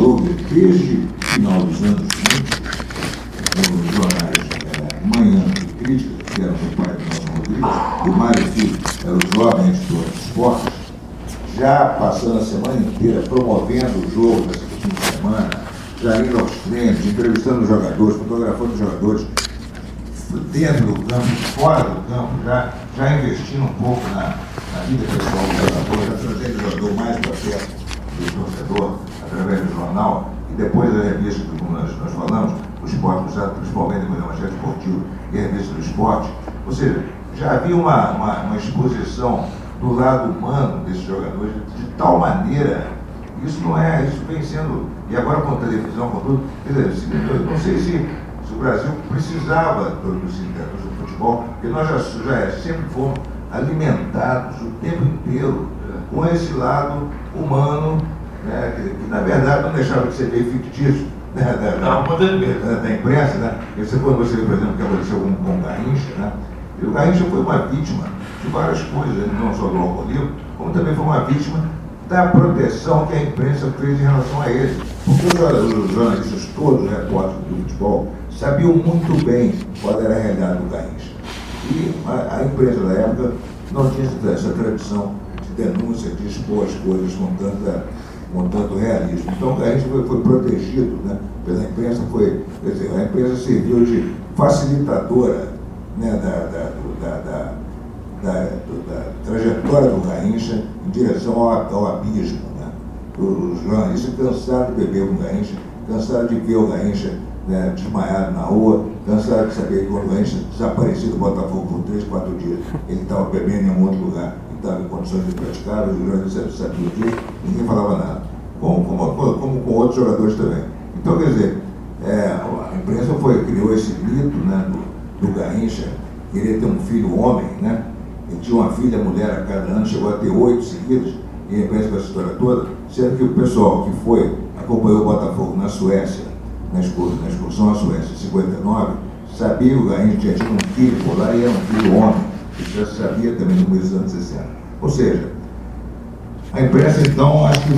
falou que desde o final dos anos 20, nos jornais Manhã e Crítica, que era do pai do Nelson Rodrigues, o Mário Filho era o jovem editor de esportes, já passando a semana inteira promovendo o jogo dessa fim de semana, já indo aos treinos, entrevistando os jogadores, fotografando os jogadores, dentro do campo, fora do campo, já investindo um pouco na vida pessoal do jogador, já trazendo o jogador mais para perto do torcedor, através do jornal, e depois da revista, como nós falamos, o Esporte Cruzado, principalmente depois da Manchete Esportiva e a revista do Esporte. Ou seja, já havia uma exposição do lado humano desses jogadores de tal maneira, isso vem sendo, e agora com a televisão, com tudo, quer dizer, eu não sei se o Brasil precisava dos sindicatos do futebol, porque nós já sempre fomos alimentados o tempo inteiro com esse lado humano, né, que na verdade não deixava de ser meio fictício, né, da imprensa, né? Quando você vê, por exemplo, o que aconteceu com o Garrincha, né? E o Garrincha foi uma vítima de várias coisas, não só do alcoolismo, como também foi uma vítima da proteção que a imprensa fez em relação a ele. Porque os jornalistas, todos os repórteres do futebol, sabiam muito bem qual era a realidade do Garrincha. E a imprensa da época não tinha essa tradição de denúncia, de expor as coisas com tanto realismo. Então o Garrincha foi protegido, né, pela imprensa, quer dizer, a imprensa serviu de facilitadora, né, da trajetória do Garrincha em direção ao abismo. Né? Os jornalistas cansaram de beber com o Garrincha, cansaram de ver o Garrincha, né, desmaiado na rua, cansaram de saber que quando o Garrincha desaparecia do Botafogo por 3, 4 dias, ele estava bebendo em um outro lugar, ele estava em condições de praticar, os jornalistas sabiam disso, ninguém falava nada. Como com outros jogadores também. Então, quer dizer, a imprensa criou esse mito, né, do Garrincha querer ter um filho homem, né? Ele tinha uma filha, mulher a cada ano, chegou a ter 8 seguidas, e a imprensa com essa história toda, sendo que o pessoal que acompanhou o Botafogo na Suécia, na excursão à Suécia, em 59, sabia que o Garrincha tinha tido um filho por lá e era um filho homem. Isso já se sabia também no começo dos anos 60. Ou seja, a imprensa, então, acho que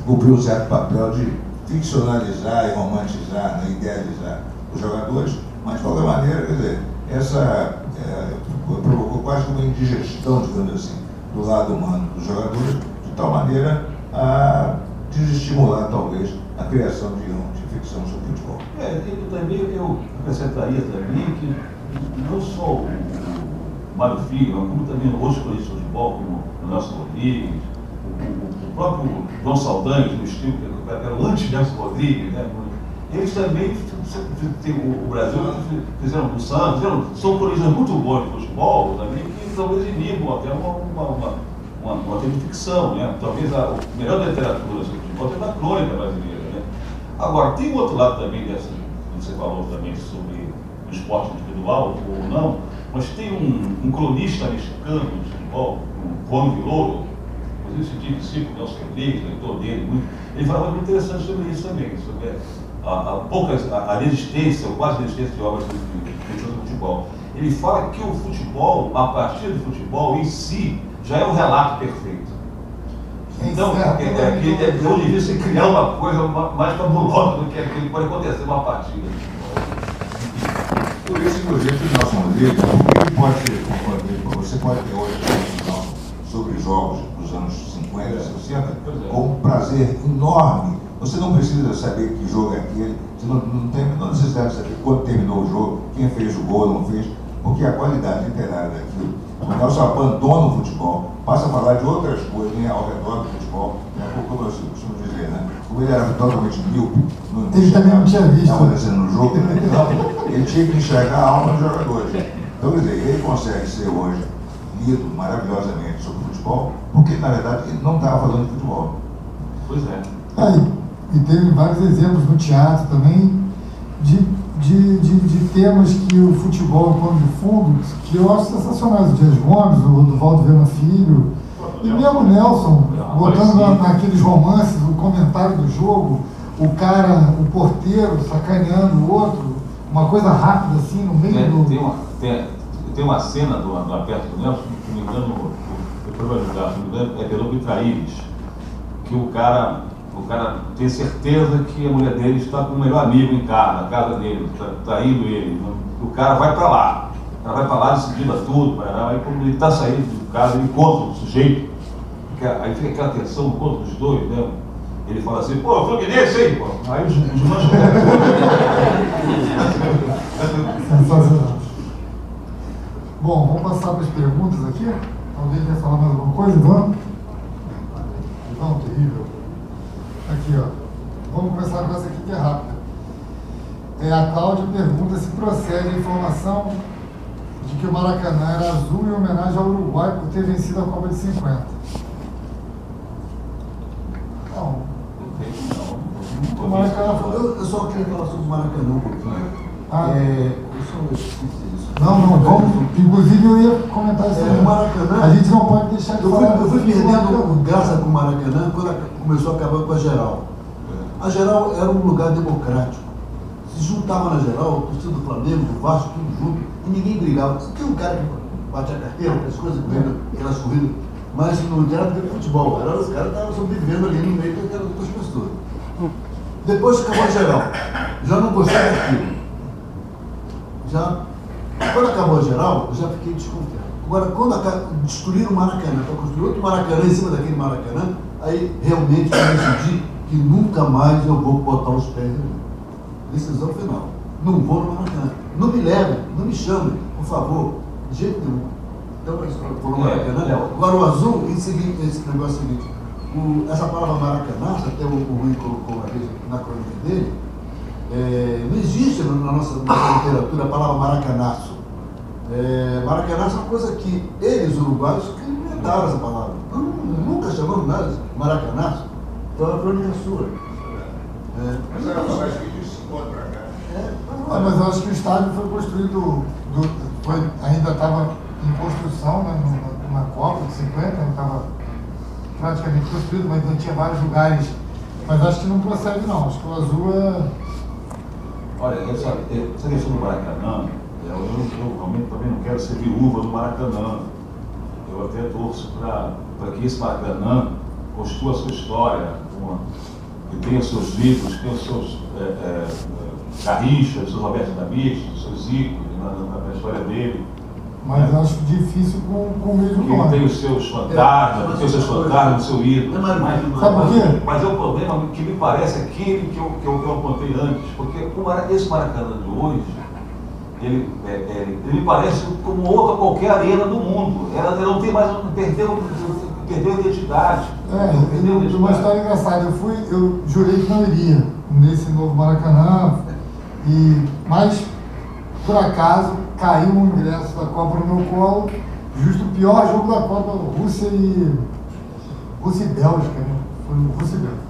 cumpriu um certo papel de ficcionalizar e romantizar, né, idealizar os jogadores, mas, de qualquer maneira, quer dizer, provocou quase uma indigestão, digamos assim, do lado humano dos jogadores, de tal maneira a desestimular, talvez, a criação de ficção sobre o futebol. Eu acrescentaria também que não só o Mário Filho, como também outros colegas de futebol, como o Nelson Rodrigues, o próprio João Saldanha, do estilo, que era o anti-Nelson Rodrigues, né? Eles também, o Brasil, fizeram com o Santos, são colegas muito bons de futebol também, que talvez inibam até uma de ficção, né? Talvez a melhor literatura sobre futebol é da crônica brasileira, né? Agora, tem um outro lado também dessa, que você falou também sobre o esporte individual ou não, mas tem um cronista mexicano de futebol, o Juan Vilouro, esse discípulo do Nelson Rodrigues, leitor dele, muito, ele falava muito interessante sobre isso também, sobre a resistência, ou quase resistência de obras do futebol. Ele fala que o futebol, a partir do futebol em si, já é um relato perfeito. Então, eu devia se criar uma coisa mais fabulosa do que aquilo que pode acontecer numa partida. Por isso, inclusive, o Nelson Rodrigues, o que pode ser, você pode ter hoje uma discussão sobre jogos dos anos 50, 60, com um prazer enorme. Você não precisa saber que jogo é aquele, você não tem a menor necessidade de saber quando terminou o jogo, quem fez o gol, não fez, porque a qualidade literária daquilo. O Nelson abandona o futebol, passa a falar de outras coisas, né, ao redor do futebol, né, como eu costumo dizer, né? Como ele era totalmente míope, ele também não tinha visto. Estava acontecendo no jogo, então, ele tinha que enxergar a alma dos jogadores. Então, quer dizer, ele consegue ser hoje lido maravilhosamente sobre futebol, porque, na verdade, ele não estava falando de futebol. Pois é. E teve vários exemplos no teatro também de temas que o futebol, pano de fundo, que eu acho sensacionais. O Dias Gomes, o Duvaldo Viana Filho, e mesmo o Nelson, botando naqueles romances, o comentário do jogo, o porteiro sacaneando o outro, uma coisa rápida assim, no meio do... Tem uma cena do Aperto do Nelson, que me engano, depois vai ajudar, é pelo Vitraíris, que o cara O cara tem certeza que a mulher dele está com o melhor amigo em casa, na casa dele, está indo ele. O cara vai para lá. O cara vai para lá, decidindo tudo. Aí quando ele está saindo de casa, ele encontra o sujeito. Aí fica aquela tensão no encontro dos dois, né? Ele fala assim, pô, Fluminense aí, pô. Aí os manchos... Sensacional. Bom, vamos passar para as perguntas aqui. Alguém quer falar mais alguma coisa, Ivan? Ivan, terrível. Aqui, ó. Vamos começar com essa aqui que é rápida. A Cláudia pergunta se procede a informação de que o Maracanã era azul em homenagem ao Uruguai por ter vencido a Copa de 50. Não. O Maracanã foi... Eu só queria falar sobre o Maracanã um pouquinho. Não, vamos. Inclusive eu ia comentar isso aí. O Maracanã. A gente não pode deixar de falar. Eu fui perdendo graça com o Maracanã quando começou a acabar com a Geral. A Geral era um lugar democrático. Se juntava na Geral, o torcedor do Flamengo, do Vasco, tudo junto, e ninguém brigava. Tinha um cara que batia a carteira, as coisas correndo, aquelas corridas, mas não era do futebol. Os caras estavam sobrevivendo ali no meio daquelas outras pessoas. Depois que acabou a Geral, já não gostei daquilo. Quando acabou a Geral, eu já fiquei desconfiado. Agora, quando destruíram o Maracanã, para construir outro Maracanã em cima daquele Maracanã, aí realmente eu decidi que nunca mais eu vou botar os pés ali. Decisão final. Não vou no Maracanã. Não me levem, não me chamem, por favor. De jeito nenhum. Então, for no Maracanã. Agora, o azul, esse negócio seguinte. Essa palavra Maracanã, até o Rui colocou uma vez na crônica dele, não existe na nossa literatura a palavra maracanaço. Maracanaço é uma coisa que eles, uruguaios, que inventaram essa palavra. Nunca chamamos nada de maracanaço. Então a crônica é sua. Mas eu acho que isso se pode pra cá. Mas eu acho que o estádio foi construído, ainda estava em construção, né, na Copa de 50, não estava praticamente construído, mas não tinha vários lugares. Mas acho que não procede não, acho que o azul é... Olha, essa questão do Maracanã, eu realmente também não quero ser viúva do Maracanã. Eu até torço para que esse Maracanã construa a sua história, que tenha seus livros, tenha seus Garrincha, seus Roberto da Vista, seus ícones na história dele. Mas eu acho difícil com o mesmo nome. Ele tem os seus fantasmas, tem os seus fantasmas, o seu ídolo. Sabe por quê? Mas é o problema que me parece aquele que eu apontei antes, porque esse Maracanã de hoje, ele me parece como outra qualquer arena do mundo. Ela não tem mais, perdeu a identidade. Uma história engraçada, eu jurei que não iria nesse novo Maracanã, mas por acaso caiu um ingresso da Copa no meu colo, justo o pior jogo da Copa, Rússia e Bélgica, né? Foi Rússia e Bélgica.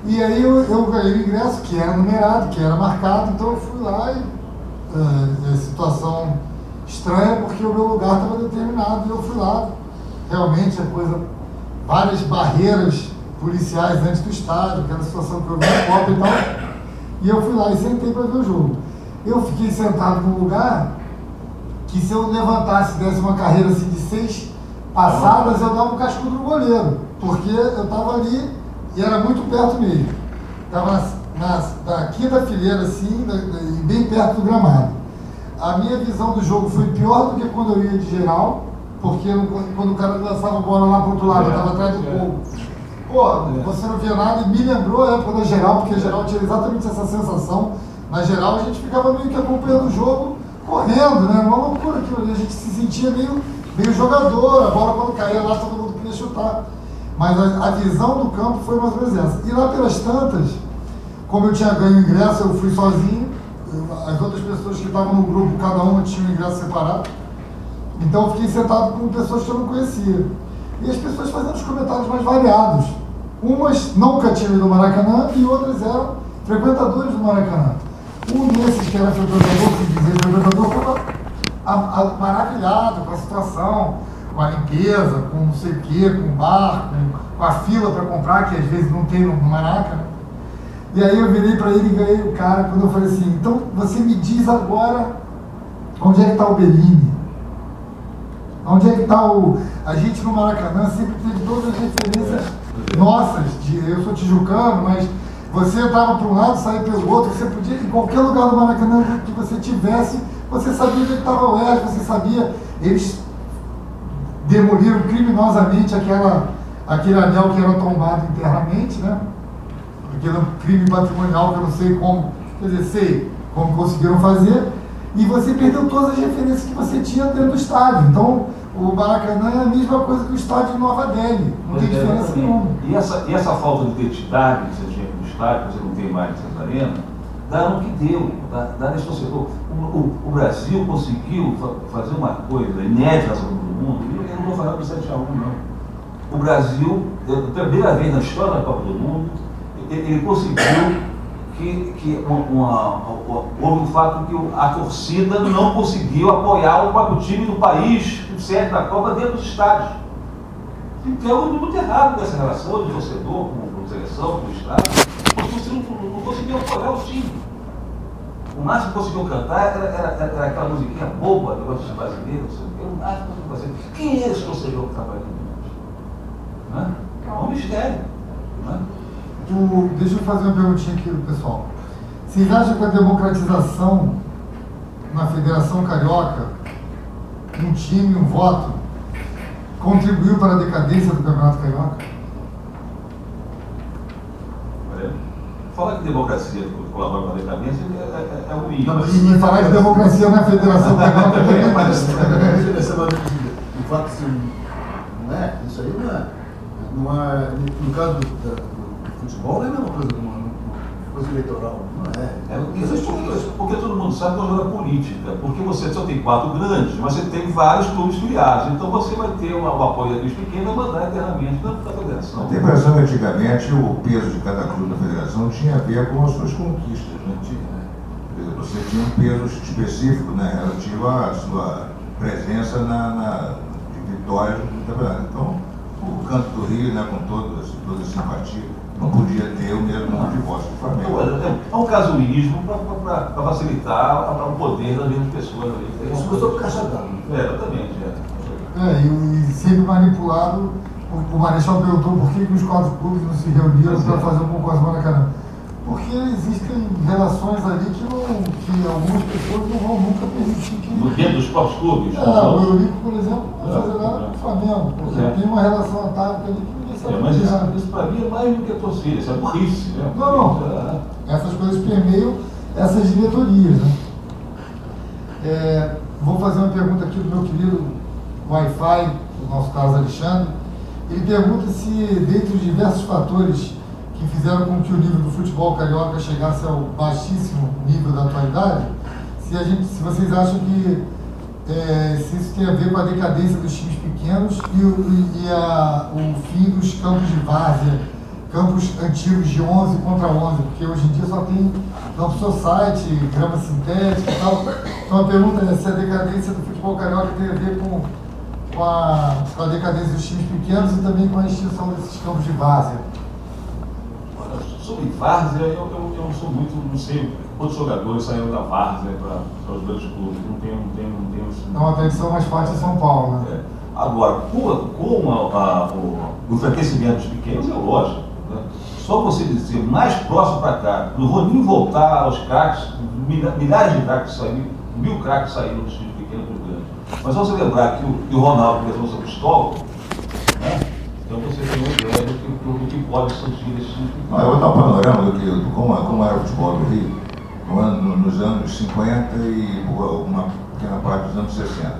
E aí eu ganhei o ingresso, que era numerado, que era marcado, então eu fui lá e situação estranha, porque o meu lugar estava determinado, e eu fui lá. Realmente várias barreiras policiais antes do estádio, aquela situação que eu vi na Copa e tal, e eu fui lá e sentei para ver o jogo. Eu fiquei sentado num lugar que, se eu levantasse e desse uma carreira assim de 6 passadas, eu dava um cascudo no goleiro, porque eu estava ali e era muito perto mesmo. Estava na quinta fileira, assim, bem perto do gramado. A minha visão do jogo foi pior do que quando eu ia de geral, porque quando o cara lançava a bola lá para o outro lado, eu estava atrás do gol. Pô, você não via nada, e me lembrou a época da geral, porque a geral tinha exatamente essa sensação. Na geral, a gente ficava meio que acompanhando o jogo, correndo, né? Uma loucura aquilo ali. A gente se sentia meio jogador, a bola quando caía lá, todo mundo queria chutar. Mas a visão do campo foi mais ou menos essa. E lá pelas tantas, como eu tinha ganho o ingresso, eu fui sozinho. As outras pessoas que estavam no grupo, cada uma tinha um ingresso separado. Então eu fiquei sentado com pessoas que eu não conhecia. E as pessoas fazendo os comentários mais variados. Umas nunca tinham ido ao Maracanã e outras eram frequentadores do Maracanã. Um desses que era frequentador, que dizia frequentador, estava maravilhado com a situação, com a limpeza, com não sei o quê, com o bar, com a fila para comprar, que às vezes não tem no Maracanã. E aí eu virei para ele e ganhei o cara, quando eu falei assim, então você me diz agora onde é que está o Bellini? Onde é que está a gente no Maracanã sempre teve todas as referências nossas, eu sou tijucano, mas você entrava para um lado, saía pelo outro, você podia, em qualquer lugar do Maracanã que você tivesse, você sabia onde estava o Oeste, você sabia, eles demoliram criminosamente aquele anel que era tombado internamente, né? Aquele crime patrimonial que eu não sei como, quer dizer, sei como conseguiram fazer, e você perdeu todas as referências que você tinha dentro do estádio. Então, o Maracanã é a mesma coisa que o estádio de Nova Delhi, não tem diferença nenhuma. E essa falta de identidade que você tinha no estádio, que você não tem mais nessas arenas, dá no que deu, dá nesse torcedor. O Brasil conseguiu fazer uma coisa inédita sobre o mundo, e eu não vou falar do 7-1, não. O Brasil, pela primeira vez na história da Copa do Mundo, ele conseguiu que houve um fato que a torcida não conseguiu apoiar o próprio time do país, o sede da Copa, dentro dos estádios. Então, muito errado nessa relação de torcedor com seleção, com o estádio, porque você não conseguiu apoiar o time. O máximo que conseguiu cantar era aquela musiquinha boba, negócio de brasileiro, o máximo que conseguiu fazer. Quem é esse torcedor que está fazendo? É um mistério. Né? Deixa eu fazer uma perguntinha aqui do pessoal. Vocês acham que a democratização na Federação Carioca, um time, um voto, contribuiu para a decadência do Campeonato Carioca? Falar que democracia colabora com a decadência é ruim. E falar de democracia na Federação Carioca também é mais. O fato de ser não é, isso aí não é, no caso do futebol não é a mesma coisa que uma coisa eleitoral, não é. Porque todo mundo sabe que é uma jogada política, porque você só tem 4 grandes, mas você tem vários clubes filiados, então você vai ter o apoio dos pequenos e mandar internamente da federação. Tem a impressão que antigamente o peso de cada clube da federação tinha a ver com as suas conquistas, né? Você tinha um peso específico, né, relativo à sua presença de vitórias do campeonato. Então, o Canto do Rio, né, com toda a simpatia, não podia ter o mesmo número de votos do Flamengo. É um casuísmo para facilitar o poder das mesmas pessoas. Isso custou por caixa d'água. Exatamente. E sempre manipulado. O Marechal perguntou por que os 4 clubes não se reuniram para fazer um concurso no Maracanã. Porque existem relações ali que algumas pessoas não vão nunca permitir que... Dentro dos próprios clubes? O Eurico, por exemplo, não vai fazer nada com o Flamengo, porque tem uma relação atávica ali que ninguém sabe. Mas isso para mim é mais do que a torcida, isso é burrice, né? Não. Essas coisas permeiam essas diretorias, né? Vou fazer uma pergunta aqui do meu querido Wi-Fi, do nosso Carlos Alexandre. Ele pergunta se, dentre os diversos fatores que fizeram com que o nível do futebol carioca chegasse ao baixíssimo nível da atualidade, se vocês acham que se isso tem a ver com a decadência dos times pequenos e o fim dos campos de várzea, campos antigos de 11 contra 11, porque hoje em dia só tem campo society, grama sintética e tal. Então a pergunta é se a decadência do futebol carioca tem a ver com a decadência dos times pequenos e também com a extinção desses campos de várzea. Sobre várzea, eu não sou muito, não sei, outros jogadores saíram da várzea para os grandes clubes, não tenho É uma tradição mais forte em São Paulo, né? Agora, com o enfraquecimento dos pequenos, é lógico, né? Só você dizer mais próximo para cá, não vou nem voltar aos craques, milhares de craques saíram, 1000 craques saíram dos times pequenos para os grandes. Mas só você lembrar que o Ronaldo começou seu pistola, né? Então você tem uma ideia do que pode surgir desse tipo. Eu vou dar um panorama de como era o futebol do Rio nos anos 50 e uma pequena parte dos anos 60.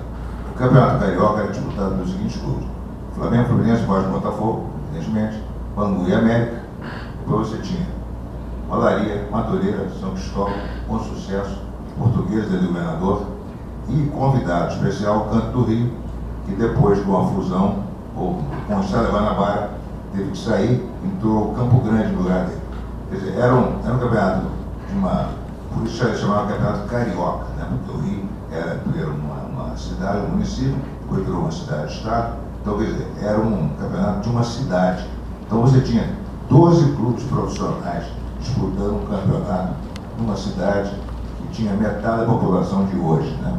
O Campeonato Carioca era disputado nos seguintes clubes: Flamengo, Fluminense, Vasco, Botafogo, evidentemente, Bangu e América. Depois você tinha Olaria, Madureira, São Cristóvão, Bom Sucesso, Português do Governador e convidado especial, Canto do Rio, que depois de uma fusão com o Estado da Guanabara, teve que sair, entrou o Campo Grande no lugar dele. Quer dizer, era um campeonato por isso se chamava campeonato carioca, né? Porque o Rio era primeiro uma cidade, um município, depois virou uma cidade-estado. Então, quer dizer, era um campeonato de uma cidade. Então você tinha 12 clubes profissionais disputando um campeonato numa cidade que tinha metade da população de hoje, né?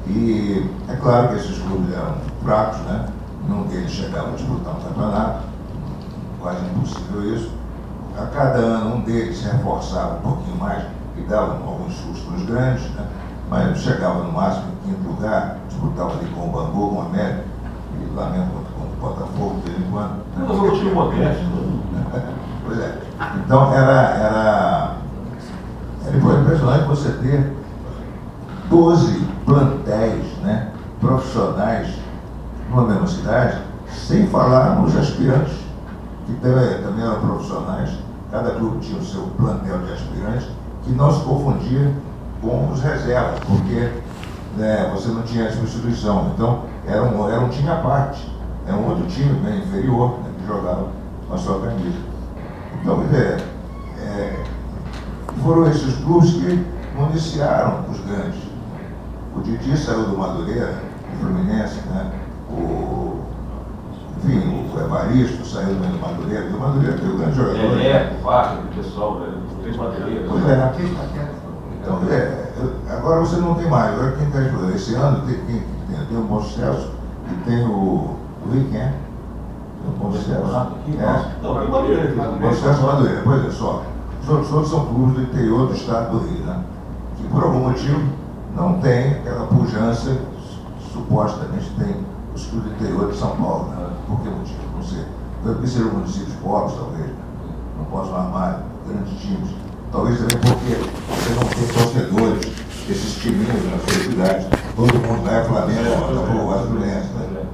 E é claro que esses clubes eram fracos, né? Nenhum deles chegava a disputar um campeonato, quase impossível isso. A cada ano um deles se reforçava um pouquinho mais e dava alguns sustos nos grandes, né? Mas chegava no máximo em quinto lugar, disputava ali com o Bangu, com o América, e lamento com o Botafogo de vez em quando. Mas eu tinha modesto. Pois é. Então era impressionante você ter 12 plantéis, né, profissionais numa mesma cidade, sem falar nos aspirantes, que também eram profissionais. Cada clube tinha o seu plantel de aspirantes, que não se confundia com os reservas, porque, né, você não tinha substituição. Então era um time à parte, era um outro time bem inferior, né, que jogava com a sua camisa. Então, foram esses clubes que municiaram os grandes. O Didi saiu do Madureira, do Fluminense, né? O Evaristo saiu do Madureira. Do Madureira tem o grande jogador. O Vaca, o pessoal do Madureira. Pois é. Então, agora você não tem mais. Agora quem está explorando? Esse ano tem o Bom Sucesso e tem o Weekend. O Bom Sucesso. Não, tem o Madureira. Bom Sucesso Madureira, pois é, só. Os outros são clubes do interior do estado do Rio, né? Que por algum motivo não tem aquela pujança que supostamente tem os clubes do interior de São Paulo, né? Por que motivo? Não sei. Porque serão municípios pobres, talvez, né? Não possam armar grandes times. Talvez também porque você não tem torcedores, esses timinhos na sua cidade. Todo mundo vai a Flamengo, Botafogo, a Fluminense, né?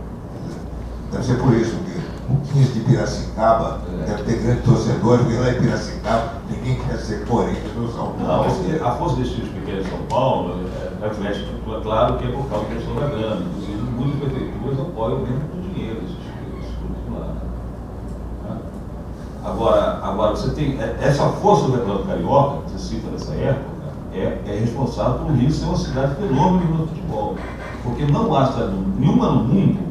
Deve ser por isso que o 15 de Piracicaba deve ter grandes torcedores, porque lá em Piracicaba ninguém quer ser Corinthians ou São Paulo. Não, a força desses times pequenos de São Paulo, reflete, claro, que é por causa da questão da grana. Inclusive, muitas prefeituras apoiam mesmo com dinheiro esses clubes lá. Né? Agora, você tem essa força do Campeonato Carioca, que você cita nessa época, é responsável por o Rio ser uma cidade fenômeno no futebol. Porque não há cidade nenhuma no mundo.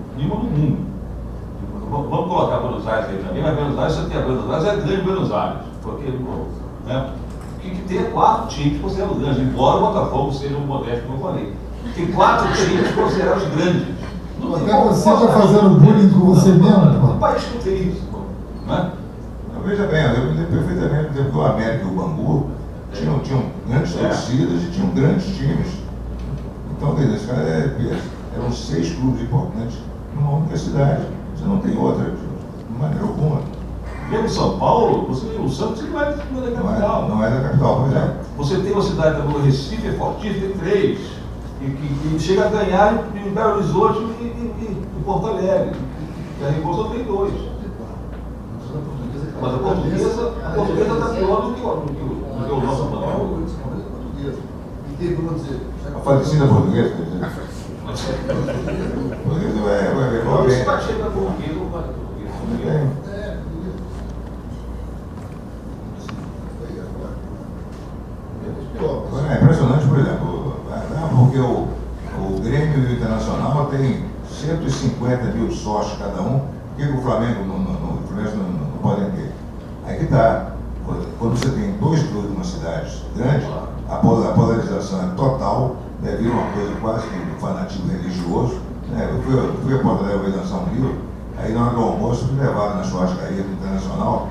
Vamos colocar Buenos Aires aí também, mas Buenos Aires, você tem a Buenos Aires, é grande Buenos Aires. Porque, né, o que tem é 4 times considerados grandes, embora o Botafogo seja um modesto, como eu falei. Tem 4 times considerados grandes. Até você está fazendo bullying com você mesmo, O país não tem isso, né? Veja bem, eu me lembro perfeitamente que o América e o Bangu tinham grandes torcidas e tinham grandes times. Então, esse cara eram 6 clubes importantes numa única cidade. Você não tem outra, de maneira alguma. Mesmo São Paulo, você tem o Santos que não é da capital. Não é da capital, pois é. Você tem uma cidade como Recife, é fortíssima, tem 3. Que chega a ganhar em Belo Horizonte e Porto Alegre. E a Rebouça tem 2. Mas a portuguesa está pior do que o nosso Botafogo. A falecida portuguesa, quer dizer. Portuguesa vai Você vai chegar com o português ou vai português? É impressionante, por exemplo, porque o Grêmio e o Internacional tem 150 mil sócios cada um. Por que o Flamengo não podem ter? Aí que está. Quando você tem 2 clubes numa cidade grande, a polarização é total, né, vira uma coisa quase que um fanatismo religioso. Né? Eu fui a Porto Alegre em São Rio, aí na hora do almoço me levaram na churrascaria do Internacional,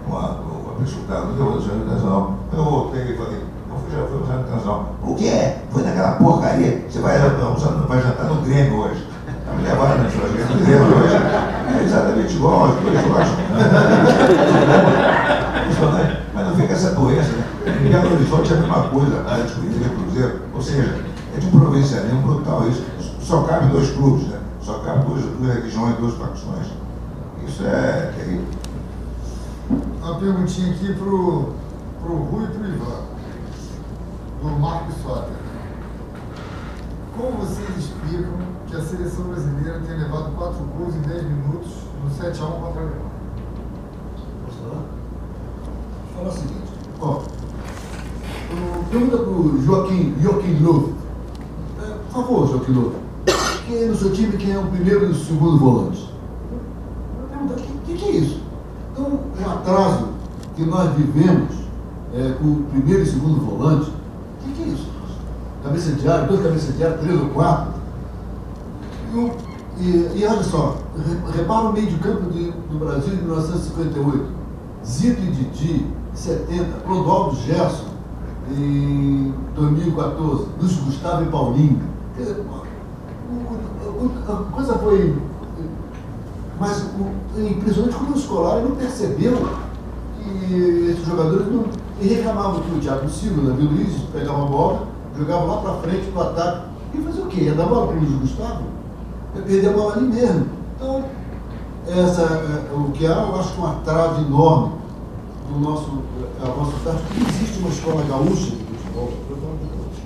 com a pessoa que estava no Internacional. Eu voltei e falei, já fui usar no Internacional. O que é? Foi naquela porcaria, você vai jantar no Grêmio hoje. Me levaram na churrascaria do Grêmio hoje. É exatamente igual aos 2 jogos. Mas não fica essa doença, né? Em Belo Horizonte é a mesma coisa, Atlético Mineiro, Cruzeiro, ou seja, é de um provincialismo brutal isso. Só cabe 2 clubes, né? Só cabe 2 religiões, 2 facções. Isso é terrível. Uma perguntinha aqui pro Rui e pro Ivan, do Marcos Soter. Como vocês explicam que a seleção brasileira tenha levado 4 gols em 10 minutos no 7-1 contra a Alemanha? Fala o seguinte, pergunta para o Joaquim Löw. Por favor, Joaquim Löw, quem é no seu time, quem é o primeiro e o segundo volante? Pergunta, o que é isso? Então, o atraso que nós vivemos com o primeiro e segundo volante, o que é isso? Cabeça de área, 2 cabeças de área, 3 ou 4. E olha só, repara o meio de campo do Brasil de 1958. Zito e Didi, 70, Clodoaldo Gerson, em 2014, Luiz Gustavo e Paulinho. Quer dizer, a coisa foi. Mas é impressionante como o Scolari não percebeu que esses jogadores não. E reclamavam que o Thiago Silva, Davi Luiz, pegava a bola, jogava lá para frente, para o ataque. E fazia o quê? Ia dar bola para o Luiz Gustavo? Ia perder a bola ali mesmo. Então, o que há, eu acho que uma trave enorme do nosso tático. Não existe uma escola gaúcha de futebol.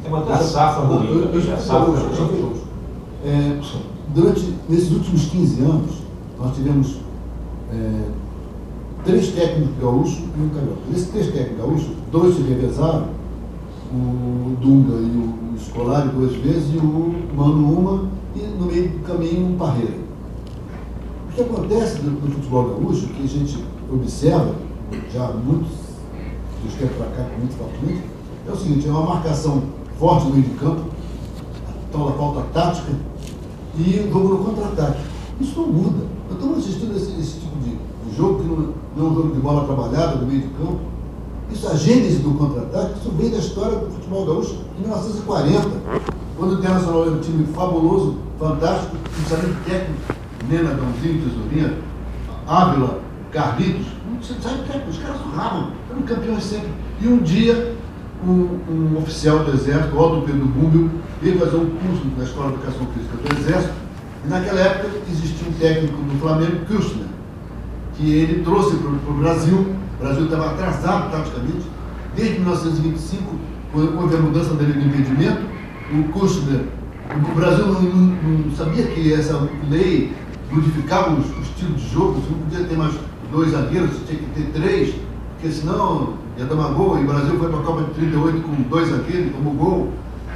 É uma coisa safra bonita. Nesses últimos 15 anos, nós tivemos 3 técnicos gaúchos e um carioca. Desses 3 técnicos gaúchos, 2 se revezaram, o Dunga e o Scolari 2 vezes, e o Mano uma, e no meio do caminho um Parreira. O que acontece no futebol gaúcho, que a gente observa já há muitos tempos para cá, muito fortemente, é o seguinte: é uma marcação forte no meio de campo, a tal da falta tática, e o jogo no contra-ataque. Isso não muda. Eu estou assistindo esse tipo de jogo, que não é um jogo de bola trabalhada no meio de campo. Isso, a gênese do contra-ataque, isso vem da história do futebol gaúcho de 1940, quando o Internacional era um time fabuloso, fantástico, principalmente técnico, Nena, Dãozinho, Tesourinha, Ávila, Carlitos, você sabe técnico, os caras urravam, eram campeões sempre. E um dia, um oficial do Exército, Otto Pedro Búmbio, veio fazer um curso na Escola de Educação Física do Exército, e naquela época existia um técnico do Flamengo, Kirchner, que ele trouxe para o Brasil. O Brasil estava atrasado taticamente. Desde 1925, quando houve a mudança da lei do impedimento, o Brasil não sabia que essa lei modificava o estilo de jogo. Você não podia ter mais 2 zagueiros, você tinha que ter 3, porque senão ia tomar gol. E o Brasil foi para a Copa de 38 com 2 zagueiros, tomou gol.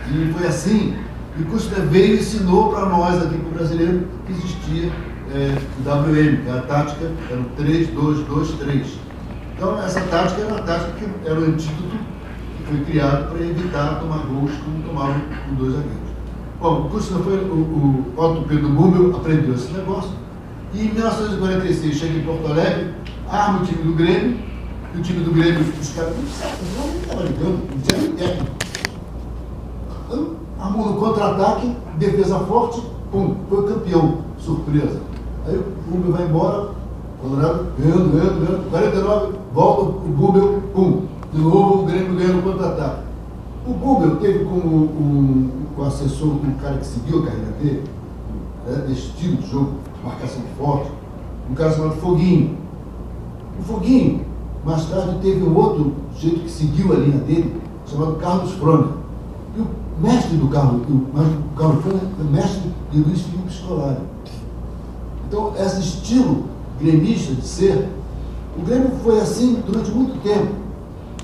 E foi assim. E o Kirchner veio e ensinou para nós aqui, para o brasileiro, que existia o WM, que a tática era o 3-2-2-3. Então, essa tática era uma tática que era o antídoto que foi criado para evitar tomar gols como tomavam com 2 zagueiros. Bom, o Kirchner foi, o Otto Pedro Búmbio aprendeu esse negócio, e em 1946 chega em Porto Alegre, arma o time do Grêmio, e o time do Grêmio, os caras não estavam ligando, não tinha nem técnico. Então, armou no contra-ataque, defesa forte, pum, foi campeão, surpresa. Aí o Búmbio vai embora, Colorado ganhando, 49, volta o Búmbio, pum, de novo o Grêmio ganha no contra-ataque. O Búmbio teve como assessor, um cara que seguiu a carreira dele, desse estilo de jogo, marcação forte, um cara chamado Foguinho. O Foguinho, mais tarde, teve um outro jeito que seguiu a linha dele, chamado Carlos Frona. E o mestre do Carlos Frona é o mestre de Luiz Felipe Scolari. Então, esse estilo gremista de ser, o Grêmio foi assim durante muito tempo.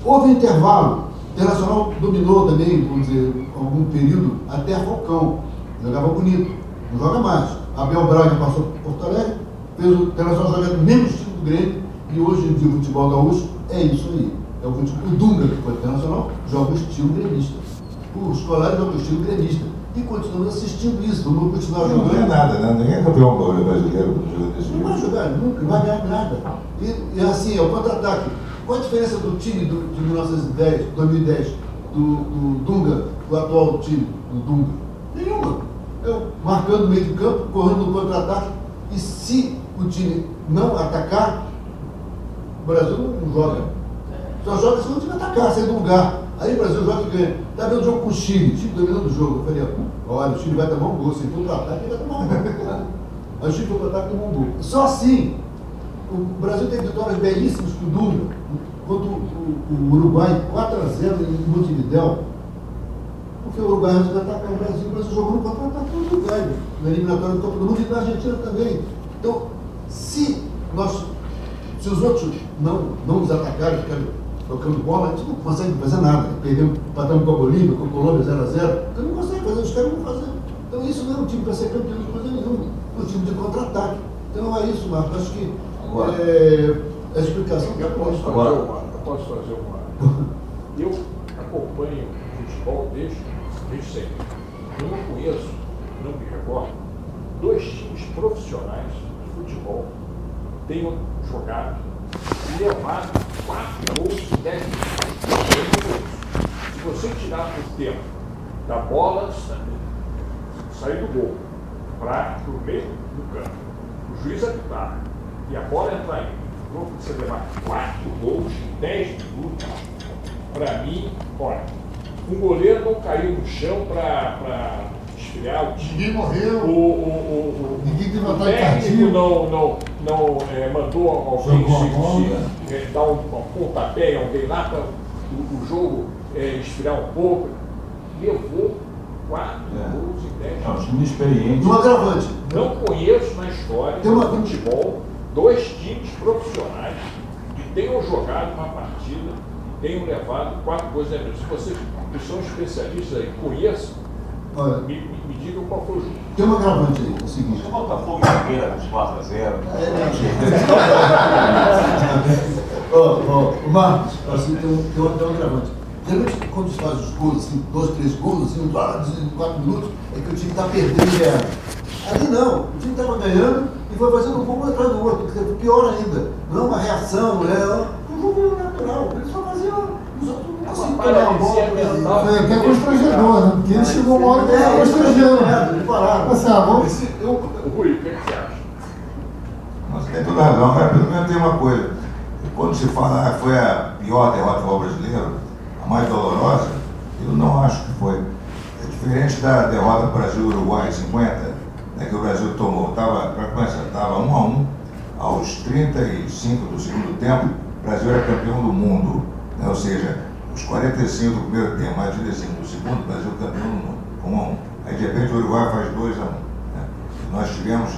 Houve um intervalo, o Internacional dominou também, vamos dizer, algum período, até Falcão, jogava bonito, não joga mais. Abel Braga passou por Porto Alegre, fez o Internacional jogar do mesmo estilo do Grêmio, e hoje em dia o futebol gaúcho é isso aí. É o Dunga, que foi Internacional, joga o estilo gremista. O Scolari joga o estilo gremista. E continuamos assistindo isso, vamos continuar jogando. Não ganha nada, né? Ninguém é campeão brasileiro jogando desse jeito. Não vai jogar nunca, não vai ganhar nada. E assim, é o contra-ataque. Qual a diferença do time de 2010, do Dunga, do atual time do Dunga? Nenhuma. Eu marcando no meio de campo, correndo no contra-ataque. E se o time não atacar, o Brasil não joga. Só joga se o time atacar, sair do lugar. Aí o Brasil joga e ganha. Está vendo o jogo com o Chile dominando o jogo. Eu falei, olha, o Chile vai tomar um gol. Se for para o ataque, ele vai tomar um gol. Aí o Chile foi para o ataque e tomou um gol. Só assim, o Brasil teve vitórias belíssimas com o Dunga, contra o Uruguai, 4-0 em Montevidéu. Porque o Uruguai vai atacar o Brasil jogou no contra-ataque do Uruguai, na eliminatória do Copa do Mundo e da Argentina também. Então, se os outros não nos atacarem, ficarem tocando bola, a gente não consegue fazer nada. Perdemos, empatamos com a Bolívia, com a Colômbia 0-0. Então não consegue fazer, os caras não vão fazer. Então isso não é um time para ser campeão de coisa nenhuma. É um time de contra-ataque. Então é isso, Marcos. Acho que a explicação que eu posso fazer uma. Eu acompanho o futebol desde sempre. Eu não conheço, não me recordo, 2 times profissionais de futebol tenham jogado e levado 4 gols em 10 minutos. Se você tirar o tempo da bola sair do gol para o meio do campo, o juiz apitar e a bola entrar em jogo, você levar 4 gols em 10 minutos, para mim, olha, o goleiro não caiu no chão para esfriar o time. Ninguém morreu. Ninguém teve O ataque técnico cardíaco. não mandou alguém dar um pontapé em alguém lá para o jogo esfriar um pouco. Levou 4 gols em 10 É um time experiente. No agravante. Não conheço na história Tem uma- do futebol 2 times profissionais que tenham jogado uma partida e tenham levado 4 gols em 10 minutos. Se vocês que são especialistas aí conheçam, Olha, me digam qual foi o jogo. tem um agravante aí, é o seguinte. O Botafogo e Mangueira com 4-0. Ô, Marcos, assim, tem um agravante. Geralmente, quando se faz os gols, assim, 2, 3 gols, assim, em 4 minutos, é que o time está perdendo e ganhando. Ali não, o time estava ganhando e foi fazendo um gol um atrás do outro, que pior ainda. Não é uma reação, não é um jogo natural. Eles só faziam, os outros não conseguiam pegar a bola. Foi até constrangedor, né? Porque ele chegou uma hora que estava constrangendo. Eles pararam. Assim, vamos... Rui, o que você acha? Você tem toda razão, mas pelo menos tem uma coisa. Quando se fala que foi a pior derrota do futebol brasileiro, a mais dolorosa, eu não acho que foi. É diferente da derrota do Brasil e Uruguai em 50, né, que o Brasil tomou. Estava 1-1, aos 35 do segundo tempo, o Brasil era campeão do mundo. Né, ou seja, os 45 do primeiro tempo, mais 35 do segundo, o Brasil campeão do mundo, 1-1. Aí de repente o Uruguai faz 2-1. Né? Nós tivemos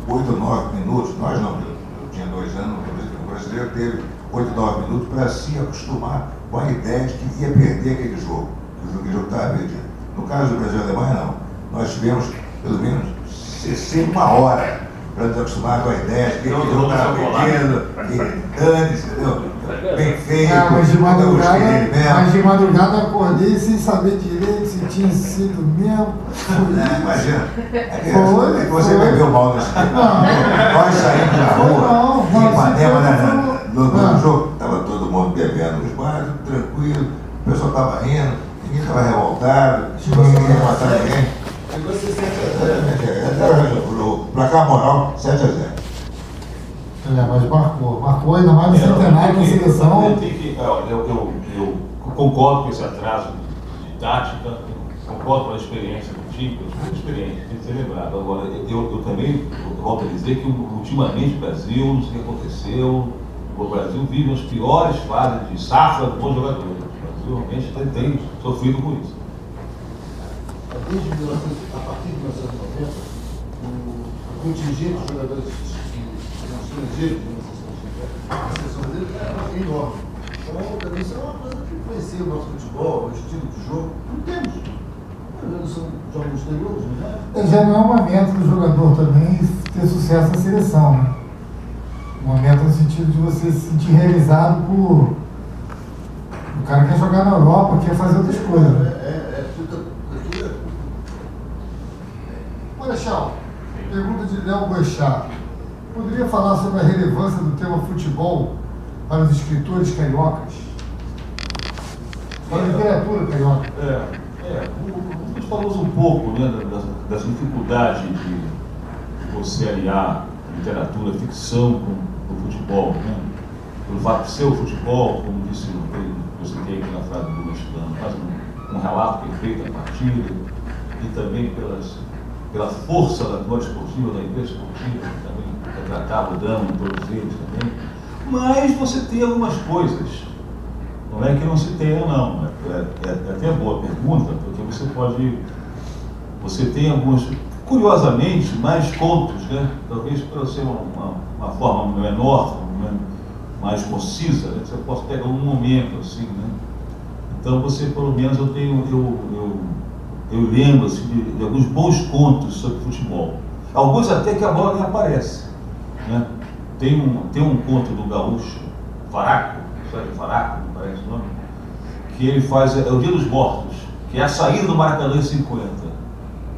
8 ou 9 minutos, nós não, eu tinha 2 anos, o brasileiro teve 8 ou 9 minutos para se acostumar com a ideia de que ia perder aquele jogo, que o jogo estava perdido. No caso do Brasil e Alemanha, não. Nós tivemos pelo menos 60 hora para nos acostumar com a ideia de que aquele jogo estava perdido, e dane-se, entendeu? Bem feito, mas de madrugada eu acordei sem saber direito se tinha sido mesmo. Imagina, é que você bebeu mal nesse tempo. Nós saímos na rua, em Ipanema, no jogo, estava todo mundo bebendo nos bares, tranquilo, o pessoal estava rindo, ninguém estava revoltado, ninguém queria matar ninguém. O placar moral, 7-0. Mas marcou ainda mais no centenário da seleção. Eu concordo com esse atraso de tática, concordo com a experiência do time, pela experiência, tem que ser lembrado. Agora, eu também volto a dizer que ultimamente o Brasil, não sei o que aconteceu, o Brasil vive as piores fases de safra de bons jogadores. O Brasil realmente tem sofrido com isso. Desde a partir de 1990, o contingente de jogadores estrangeiros na seleção dele era enorme. Então, isso é uma coisa que influencia o nosso futebol, o estilo de jogo. Não temos. São jogos exteriores, não é? Já não é um momento do jogador também ter sucesso na seleção, né? Um momento no sentido de você se sentir realizado por... O cara quer jogar na Europa, quer fazer outras coisas. Marechal, pergunta de Léo Boechat. Poderia falar sobre a relevância do tema futebol para os escritores cariocas? Para a literatura carioca? Nós falamos um pouco, né, das dificuldades de você aliar literatura, ficção com o futebol, né? Pelo fato de ser o futebol, como disse eu citei aqui na frase do Mexicano, faz um relato perfeito da partida e também pela força da glória esportiva, da igreja esportiva, que também retratava o drama em todos eles também. Mas você tem algumas coisas, não é que não se tenha, não. É até boa pergunta, porque você tem alguns, curiosamente, mais contos, né? Talvez para ser uma forma menor, mais concisa, né? Você possa pegar um momento assim, né? Então você, pelo menos, eu lembro assim, de alguns bons contos sobre futebol. Alguns até que a bola nem aparece, né? Tem um conto do gaúcho, Faraco, Faraco, me parece o nome, que ele faz, é o Dia dos Mortos, que é a saída do Maracanã em 50,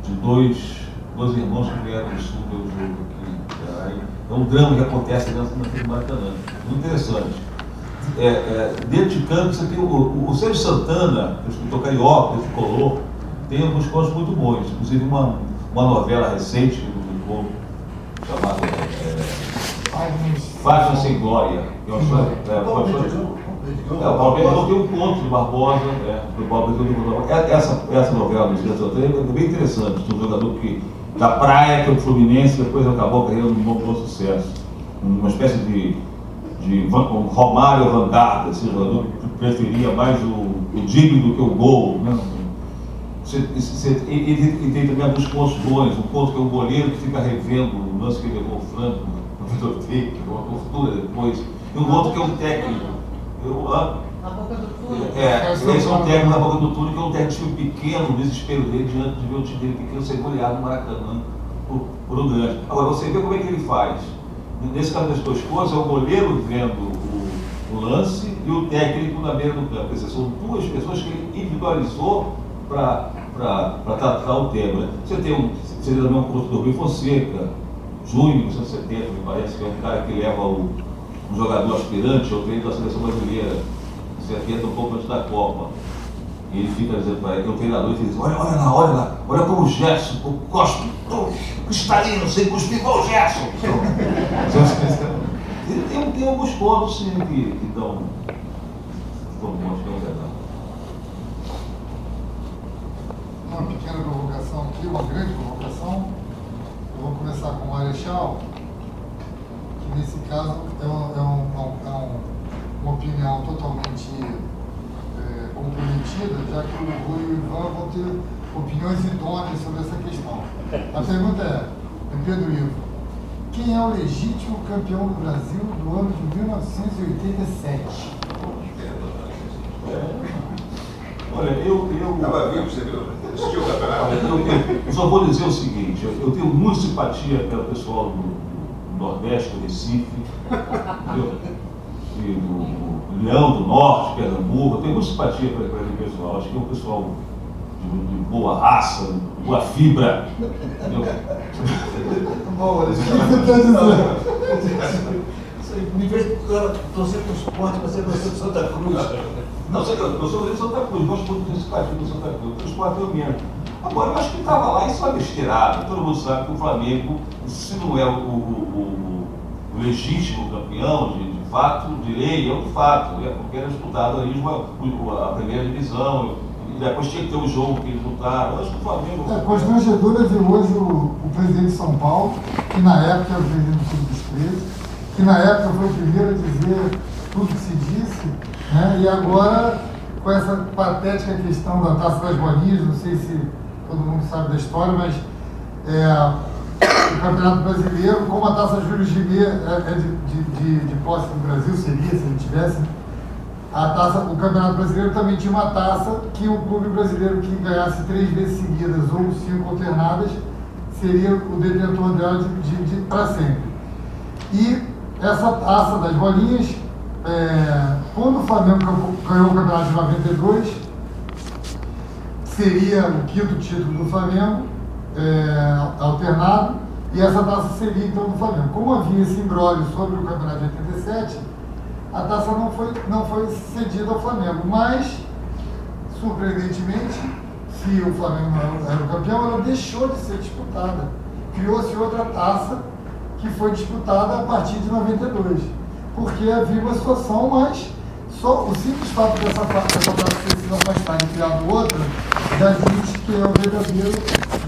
de dois 2 irmãos que vieram do sul ver o jogo aqui. Aí, é um drama que acontece dentro do Maracanã. Muito interessante. Dentro de campo, você tem o Sérgio Santana, o escritor carioca, o tricolor, tem alguns contos muito bons. Inclusive uma novela recente que publicou, chamada Páginas Sem Glória. O Paulo Benedito tem um conto de Barbosa, do Paulo Benedito. Essa novela do Sérgio Santana é bem interessante. Um jogador da praia, que é o Fluminense, depois acabou ganhando um bom sucesso. Uma espécie de um Romário Vanguarda, esse jogador que preferia mais o drible do que o gol. Né? E tem também alguns pontos bons. Um ponto que é o goleiro que fica revendo o lance que ele levou o frango no videotape, que é uma tortura depois. E um outro que é um técnico. Na boca do túnel. Esse é um técnico na boca do túnel, que é um técnico pequeno, no desespero dele, diante de ver o time dele pequeno ser goleado no Maracanã por um grande. Agora, você vê como é que ele faz. Nesse caso das 2 coisas, é o goleiro vendo o lance e o técnico na beira do campo. Quer dizer, são 2 pessoas que ele individualizou para tratar o tema. Você tem também um curso do Rui Fonseca, junho de 1970, me parece, que é um cara que leva um jogador aspirante ao treino da seleção brasileira, 70, um pouco antes da Copa. E ele fica dizendo para ele, o treinador, e diz: olha lá, olha como o Gerson, o Costa, cristalino, sem cuspir igual o Gerson. Ele tem alguns pontos, sim, que dão bons, que é verdade. Uma pequena provocação aqui, uma grande provocação. Eu vou começar com o Marechal, que nesse caso é uma opinião totalmente comprometida, já que o Rui e o Ivan vão ter opiniões idôneas sobre essa questão. A pergunta é, Pedro Ivo, quem é o legítimo campeão do Brasil do ano de 1987? Olha, eu Estava vivo, você viu? Assistiu o campeonato? Eu só vou dizer o seguinte, eu tenho muita simpatia pelo pessoal do Nordeste, do Recife, do Leão do Norte, Pernambuco. Eu tenho muita simpatia para aquele pessoal. Acho que é um pessoal de boa raça, boa fibra. Bom, isso que você quer dizer? Me fez torcer para o esporte, você torcer para Santa Cruz. Não, eu sou de Santa Cruz, gosto muito desse partido do Santa Cruz, o esporte eu mesmo. Agora, eu acho que estava lá, isso é uma besteirada. Todo mundo sabe que o Flamengo, se não é o legítimo campeão, de fato, de lei, é um fato, porque era disputado ali a primeira divisão, e depois tinha que ter o jogo que eles lutaram. Eu acho que o Flamengo. Constrangedor é ver hoje o presidente de São Paulo, que na época era o presidente do Clube dos 13, que na época foi o primeiro a dizer tudo que se disse, né? E agora, com essa patética questão da Taça das Bolinhas, não sei se todo mundo sabe da história, mas o Campeonato Brasileiro, como a Taça Júlio Gimet é de posse do Brasil, seria, se ele tivesse, o Campeonato Brasileiro também tinha uma taça que o clube brasileiro que ganhasse 3 vezes seguidas ou 5 alternadas seria o detentor dela para sempre. E essa Taça das Bolinhas, quando o Flamengo ganhou o Campeonato de 92, seria o 5º título do Flamengo, alternado, e essa taça seria então do Flamengo. Como havia esse imbróglio sobre o Campeonato de 87, a taça não foi cedida ao Flamengo, mas, surpreendentemente, se o Flamengo não era o campeão, ela deixou de ser disputada. Criou-se outra taça que foi disputada a partir de 92, porque havia uma situação, mas só o simples fato dessa taça ter sido afastada e criado outra, já diz que é o verdadeiro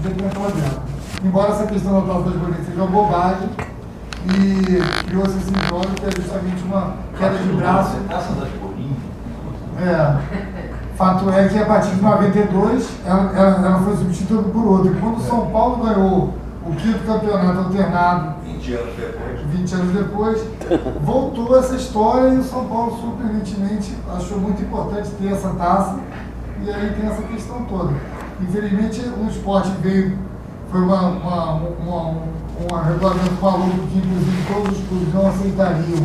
detentor dela. Embora essa questão da Taça das Bolinhas seja uma bobagem, e criou-se esse imbróglio que é justamente uma queda de braço. Taça das Bolinhas? Fato é que a partir de 92 ela foi substituída por outra. E quando o São Paulo ganhou o 5º campeonato alternado 20 anos depois, voltou essa história e o São Paulo surpreendentemente achou muito importante ter essa taça, e aí tem essa questão toda. Infelizmente o esporte foi um regulamento maluco que inclusive todos os clubes não aceitariam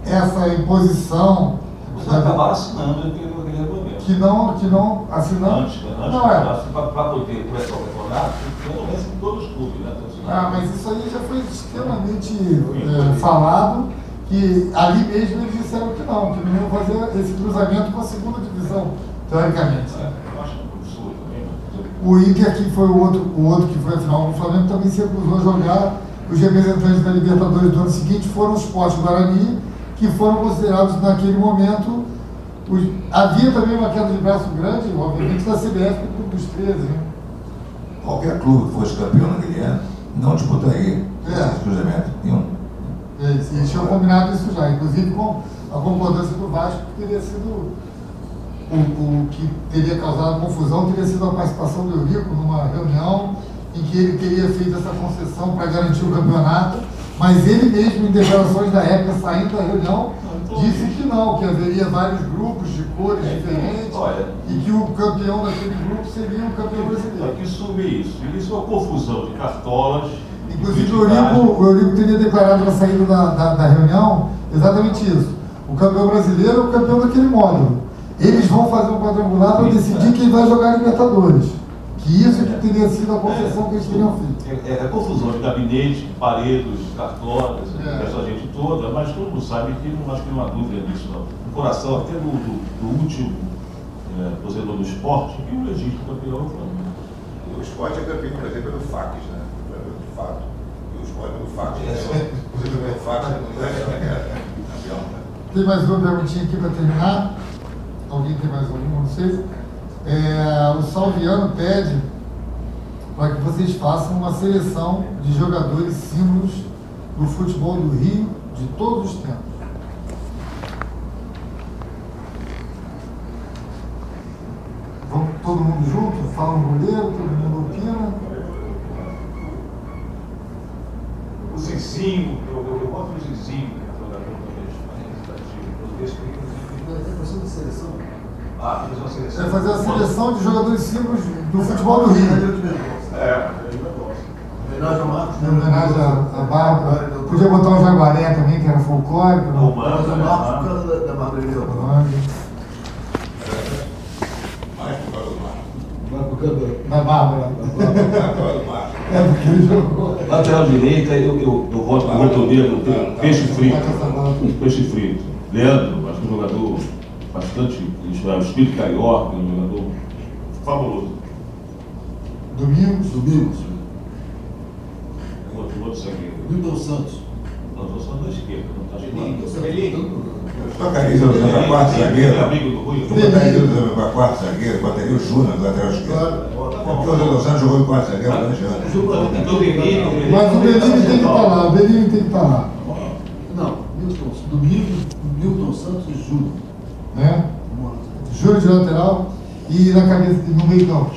essa imposição. Vocês acabaram assinando aquele regulamento. que não assinando. Antes, Não é. Para poder começar o campeonato, resolvesse em todos os clubes, né? Mas isso aí já foi extremamente falado, que ali mesmo eles disseram que não iam fazer esse cruzamento com a segunda divisão, teoricamente. Eu acho absurdo também, mas... O Inter, que foi o outro que foi a final do Flamengo, também se recusou a jogar. Os representantes da Libertadores do ano seguinte foram os Sport Guarani, que foram considerados naquele momento. Havia também uma queda de braço grande, obviamente, da CBF para o Clube dos 13. Né? Qualquer clube que fosse campeão naquele ano não disputaria esse cruzamento nenhum. Eles tinham combinado isso já, inclusive com a concordância do Vasco, que teria sido o que teria causado confusão, teria sido a participação do Eurico numa reunião em que ele teria feito essa concessão para garantir o campeonato, mas ele mesmo, em declarações da época, saindo da reunião, disse que não, que haveria vários grupos de cores diferentes e que o campeão daquele grupo seria o campeão brasileiro. Tem que sumir isso. Isso é uma confusão de cartolas. Inclusive, o Eurico teria declarado na saída da reunião exatamente isso. O campeão brasileiro é o campeão daquele módulo. Eles vão fazer um quadrangular para decidir quem vai jogar Libertadores. Que isso que teria sido a concessão que eles teriam feito. É confusão de gabinete, paredes, cartolas, essa gente toda, mas todo mundo sabe que não acho que não há dúvida disso, não. No coração, até do último torcedor do esporte, que o legítimo campeão é o Flamengo. O esporte é campeão, por exemplo, pelo fax, né? Pelo fato. E o esporte pelo fax. Você pelo fax, não é campeão. Tem mais uma perguntinha aqui para terminar? Alguém tem mais alguma? Não sei. O Salviano pede para que vocês façam uma seleção de jogadores símbolos do futebol do Rio de todos os tempos. Vamos todo mundo junto? Fala um goleiro, todo mundo opina. O Zizinho, eu boto o Zizinho, que é jogador também de seleção. fazer uma seleção. Fazer a seleção de jogadores símbolos do futebol do Rio. Homenagem ao Marcos. Em homenagem à Bárbara. Podia botar um Jaguaré também, que era folclórico. Homenagem ao Marcos por causa da Bárbara. Mais por causa do Marcos. Da Bárbara. Por causa do Marcos. Porque ele jogou. Lateral direita, eu voto com muito dedo, peixe frito. Peixe frito. Leandro, acho que um jogador bastante, espírito carioca, um jogador fabuloso. Domingos. Outro zagueiro. Milton Santos. Não, estou só da esquerda, não está jogando. Só camisa usando para quarto zagueiro. Amigo do Rui. Só camisa usando para quarto zagueiro, botaria o Júnior do lateral esquerdo. Porque o Milton Santos jogou em quarto zagueiro durante anos. Mas o Belini tem que estar lá, o Belini tem que estar lá. Não, Domingos, Milton Santos e Júnior. Né? Júnior de lateral e na cabeça, no meio campo.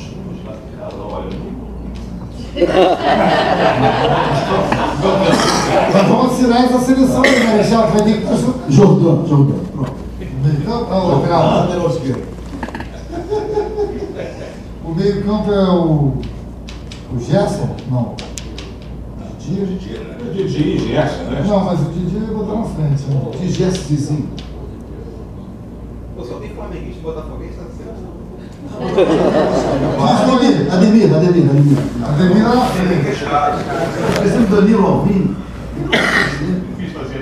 Nós vamos assinar essa seleção aí, Marechal, vai ter que... Jordão. Pronto. Meio campo? Não, lateral. Lateral esquerdo. O meio campo é o Gerson? Não. Didi, Gerson, né? Não, mas o Didi ia botar na frente. Né? De Gerson. Pô, só tem flamenguista, botafoguense, tá certo? Ademir lá na frente. Precisa do Danilo Alvim.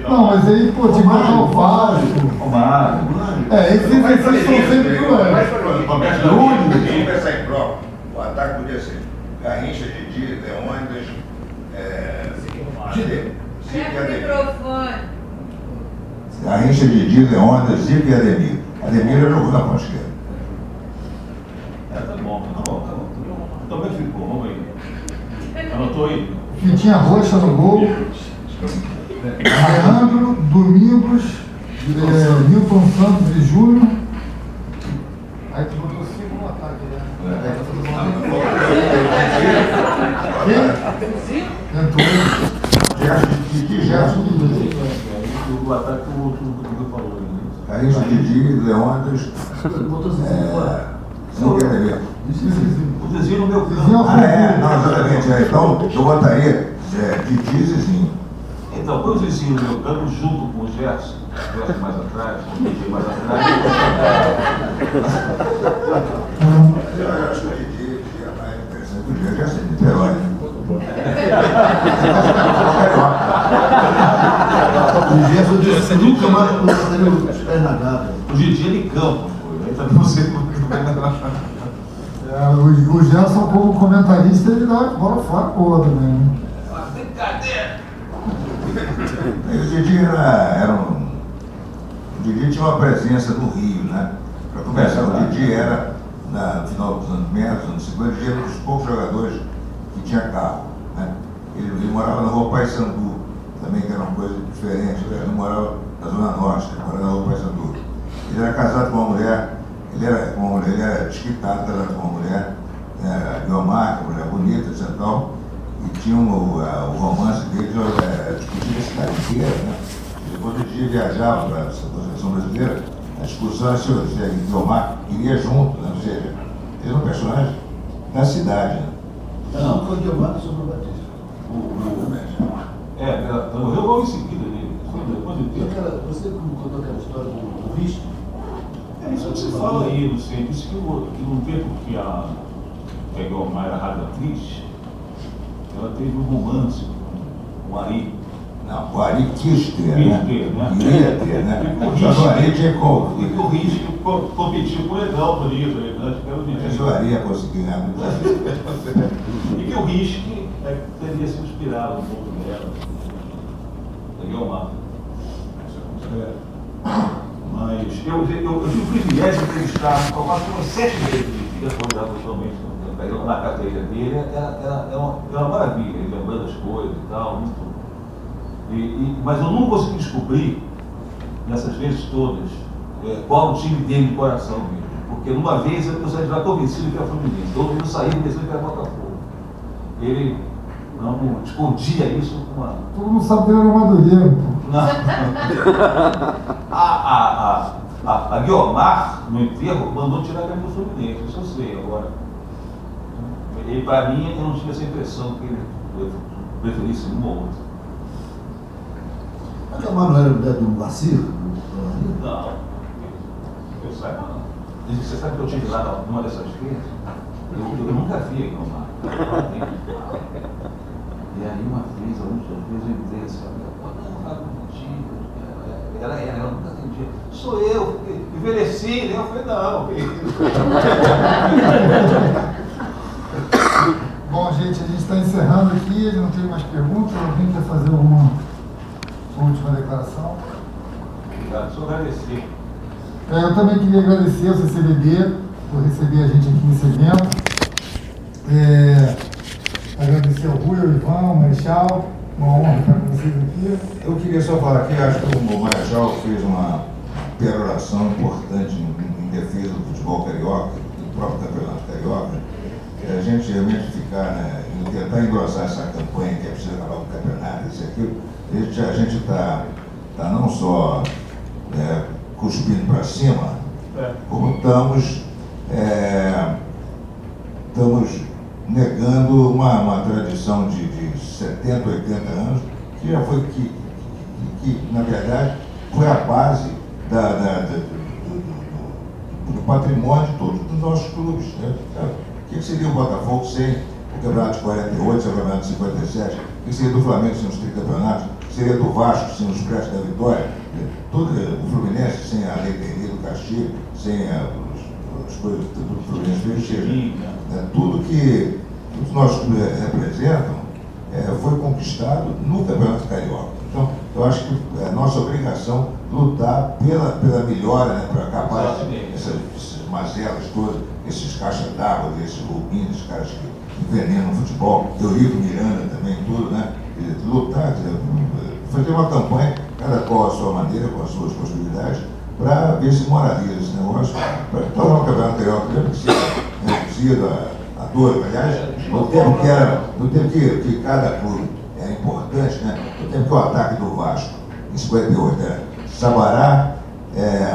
Não, mas aí, pô, de botar o Vasco. Esses estão sempre cruéis. Quem vai sair próprio? O ataque podia ser Garrincha, Didi, Leônidas, Zico e Ademir. Garrincha, Didi, Leônidas, Zico e Ademir. Ademir já jogou na ponta esquerda. Tá bom. Também ficou, vamos aí. Anotou aí? Fitinha Roxa no gol. Leandro, Domingos, Milton Santos e Júnior. Aí tu botou 5 no ataque, né? Gerson. O ataque que o outro falou. Garrincha, Didi, Leônidas. Não quer ver. O Zizinho no meu campo. Exatamente. Então, eu botaria Didi e Zizinho. Então, põe o Zizinho no meu campo junto com o Gerson mais atrás, o Didi mais atrás. O Gerson disse que nunca mais colocaria os pés na gávea. Hoje em dia ele campo, aí tá você. O Gerson, como comentarista, ele dá a bola fora boa também, né? Brincadeira! O Didi tinha uma presença no Rio, né? Para começar, o Didi era, no final dos anos 50, ele era um dos poucos jogadores que tinha carro, né? Ele morava na Rua Paissandu, também, que era uma coisa diferente. Ele não morava na Zona Norte, ele morava na Rua Paissandu. Ele era casado com uma mulher, ele era desquitado, casado com uma mulher, Guiomar, uma mulher bonita, etc. E tinha o romance dele, discutia a cidade inteira, né? Depois do dia viajava para a seleção brasileira, a discussão era se o Guiomar iria junto, né? Ou seja, ele era um personagem da cidade. Né? Não, foi o Guiomar que sobrou Batista. Morreu logo em seguida dele. Depois de tempo. Você contou aquela história do risco? É isso que você fala aí, não sei. Disse que no tempo que a Guiomar era rádio-atriz, ela teve um romance com o Ari. Não, o Ari quis ter, né? Queria ter, né? Só o Ari tinha como. E o risco competiu com o Legal por isso, né? Mas o Ari ia conseguir ganhar muita coisa. E que o risco teria se inspirado um pouco nela. Da Guiomar. Mas eu tive o privilégio de entrevistar umas 7 vezes depois da totalmente na carteira dele, é uma maravilha, ele lembrando as coisas e tal, muito. Mas eu não consegui descobrir, nessas vezes todas, qual o time dele de coração mesmo. Porque uma vez eu saí já convencido que era Fluminense, todo mundo saiu pensando que era Botafogo. Ele não escondia isso com uma. Todo mundo sabe que ele era Madureira. A Guiomar, no enterro, mandou tirar a camisa do Fluminense, isso eu sei agora. E para mim, eu não tive essa impressão que ele preferisse um ou outro. A Guiomar não era mulher do Vacir? Não. Eu saiba não. Você sabe que eu tive lá numa dessas vezes? Eu nunca vi a Guiomar. E aí uma vez, eu entrei assim, ela nunca atendia. Sou eu, envelheci, né? Eu falei, não, que isso. Bom, gente, a gente está encerrando aqui, não tem mais perguntas. Alguém quer fazer uma última declaração? Obrigado, só agradecer. Eu também queria agradecer ao CCBB por receber a gente aqui nesse evento. Agradecer ao Rui, ao Ivan, ao Marechal. Uma honra estar com vocês aqui. Eu queria só falar que acho que o Marechal fez uma peroração importante em defesa do futebol carioca, do próprio campeonato carioca. A gente realmente ficar, né, tentar engrossar essa campanha que é preciso acabar com o campeonato, isso e aquilo. A gente está não só cuspindo para cima, como estamos negando uma tradição de 70, 80 anos, que já foi, que na verdade foi a base do patrimônio de todos os nossos clubes. Né? O que seria o Botafogo sem o campeonato de 48, sem o campeonato de 57? O que seria do Flamengo sem os tricampeonatos? O que seria do Vasco sem os Expresso da Vitória? O Fluminense sem a Lei Pelé do Caxias, sem as coisas do Fluminense fez. Tudo que os nossos clubes representam foi conquistado no Campeonato Carioca. Então, eu acho que é nossa obrigação lutar pela melhora, né, para acabar essas mazelas todas, esses caixas d'água, esses Rubinhos, esses caras que envenenam o futebol, Eurico Miranda também, tudo, né? Lutar, fazer uma campanha, cada qual a sua maneira, com as suas possibilidades, para ver se moraliza esse negócio, para tornar o Campeonato Carioca reduzido a dor. Aliás, no tempo que cada clube era importante, né? No tempo que o ataque do Vasco, em 58, era Sabará,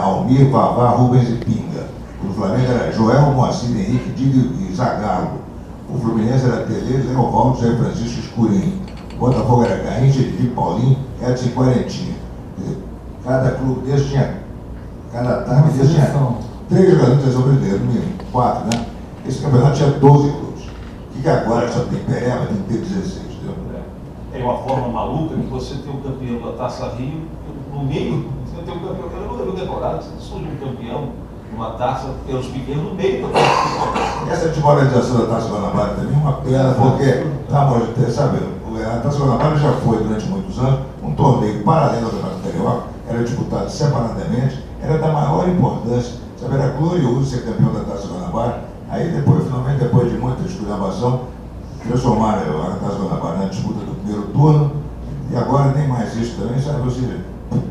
Almir, Vavá, Rubens e Pinga. O Flamengo era Joel, Moacir, Henrique, Diego e Zagallo. O Fluminense era Tele, Zé Ovaldo, Zé Francisco Escurinho. O Botafogo era Garrincha, Edith Paulinho, Edson e Quarentinha. Cada clube desse tinha, cada ataque desse tinha 3 jogadores de seleção brasileira, no mínimo, 4, né? Esse campeonato tinha 12 clubes. Que agora só tem Pereba, tem que ter 16, entendeu? tem uma forma maluca que você tem o campeão da Taça Rio, no meio, você tem o campeão, eu não lembro decorado, surge um campeão, uma taça, pelos pequenos no meio da taça. Essa desmoralização da Taça Guanabara também é uma pena, porque, sabe, a Taça Guanabara já foi, durante muitos anos, um torneio paralelo ao Campeonato Carioca, era disputado separadamente, era da maior importância, sabe, era glorioso ser campeão da Taça Guanabara. Aí depois, finalmente, depois de muita esculhambação, transformaram a Taça Guanabara na disputa do primeiro turno, e agora nem mais isso também, sabe, ou seja,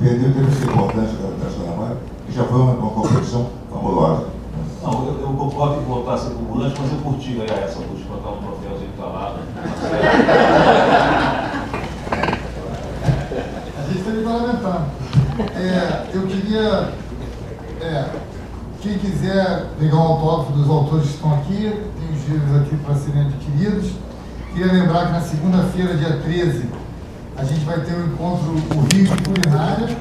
perdeu essa importância da Taça Guanabara, que já foi uma competição fabulosa. Não, eu concordo que voltasse a ser acumulante, mas eu curti ganhar essa, por botar um troféuzinho pra lá. A gente está me parlamentando. Eu queria, quem quiser pegar um autógrafo dos autores que estão aqui, tem os livros aqui para serem adquiridos. Queria lembrar que na segunda-feira, dia 13, a gente vai ter um encontro, o Rio de Culinária.